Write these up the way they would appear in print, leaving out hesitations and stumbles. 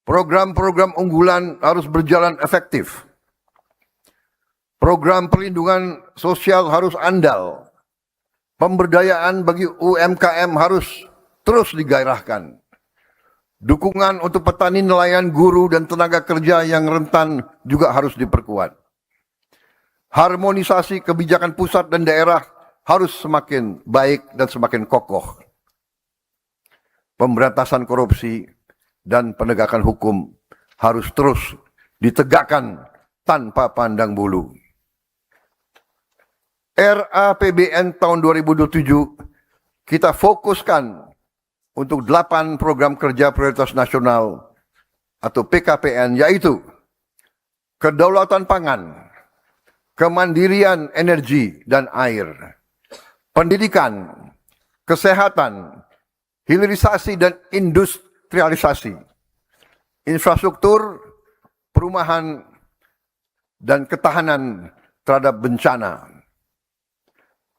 Program-program unggulan harus berjalan efektif. Program perlindungan sosial harus andal. Pemberdayaan bagi UMKM harus terus digairahkan. Dukungan untuk petani, nelayan, guru, dan tenaga kerja yang rentan juga harus diperkuat. Harmonisasi kebijakan pusat dan daerah harus semakin baik dan semakin kokoh. Pemberantasan korupsi dan penegakan hukum harus terus ditegakkan tanpa pandang bulu. RAPBN tahun 2027 kita fokuskan untuk 8 program kerja prioritas nasional atau PKPN, yaitu kedaulatan pangan, kemandirian energi dan air, pendidikan, kesehatan, hilirisasi dan industrialisasi, infrastruktur, perumahan, dan ketahanan terhadap bencana,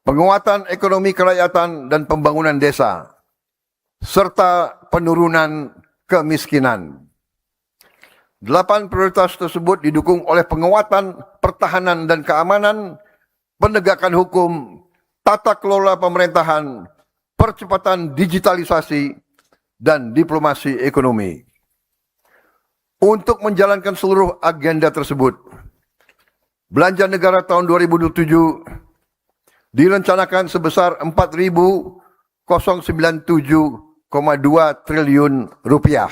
penguatan ekonomi kerakyatan dan pembangunan desa, serta penurunan kemiskinan. 8 prioritas tersebut didukung oleh penguatan pertahanan dan keamanan, penegakan hukum, tata kelola pemerintahan, percepatan digitalisasi, dan diplomasi ekonomi. Untuk menjalankan seluruh agenda tersebut, belanja negara tahun 2027 direncanakan sebesar 4.097,2 triliun rupiah,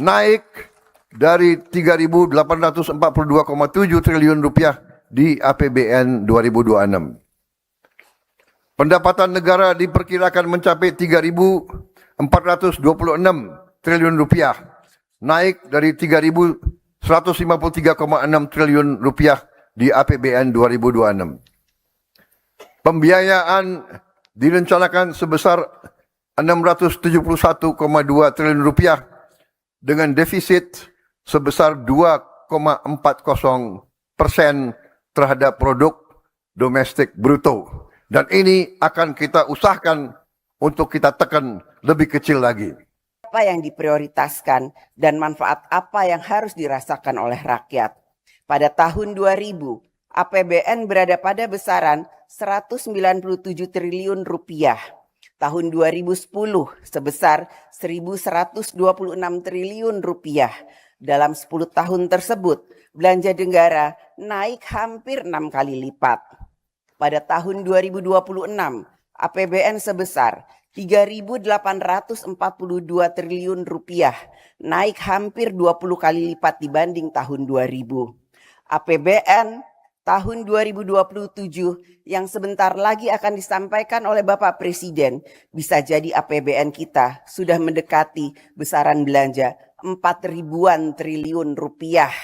naik dari 3.842,7 triliun rupiah di APBN 2026. Pendapatan negara diperkirakan mencapai 3.426 triliun rupiah, naik dari 3.153,6 triliun rupiah di APBN 2026. Pembiayaan direncanakan sebesar 671,2 triliun rupiah dengan defisit sebesar 2,40% terhadap produk domestik bruto. Dan ini akan kita usahakan untuk kita tekan lebih kecil lagi. Apa yang diprioritaskan dan manfaat apa yang harus dirasakan oleh rakyat. Pada tahun 2000, APBN berada pada besaran 197 triliun rupiah. Tahun 2010 sebesar 1.126 triliun rupiah. Dalam 10 tahun tersebut, belanja negara naik hampir 6 kali lipat. Pada tahun 2026, APBN sebesar 3.842 triliun rupiah, naik hampir 20 kali lipat dibanding tahun 2000. APBN tahun 2027 yang sebentar lagi akan disampaikan oleh Bapak Presiden, bisa jadi APBN kita sudah mendekati besaran belanja 4.000-an triliun rupiah.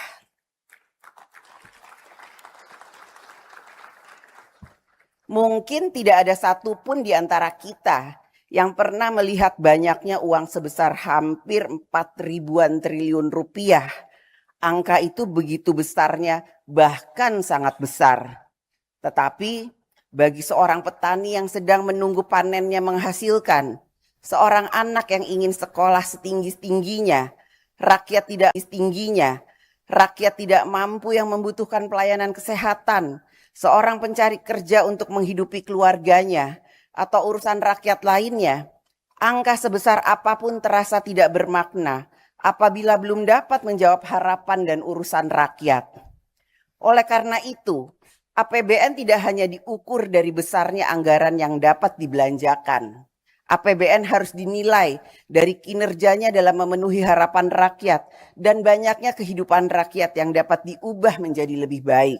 Mungkin tidak ada satupun di antara kita yang pernah melihat banyaknya uang sebesar hampir 4.000-an triliun rupiah. Angka itu begitu besarnya, bahkan sangat besar. Tetapi bagi seorang petani yang sedang menunggu panennya menghasilkan, seorang anak yang ingin sekolah setinggi-tingginya, rakyat tidak mampu yang membutuhkan pelayanan kesehatan, seorang pencari kerja untuk menghidupi keluarganya, atau urusan rakyat lainnya, angka sebesar apapun terasa tidak bermakna apabila belum dapat menjawab harapan dan urusan rakyat. Oleh karena itu, APBN tidak hanya diukur dari besarnya anggaran yang dapat dibelanjakan. APBN harus dinilai dari kinerjanya dalam memenuhi harapan rakyat dan banyaknya kehidupan rakyat yang dapat diubah menjadi lebih baik.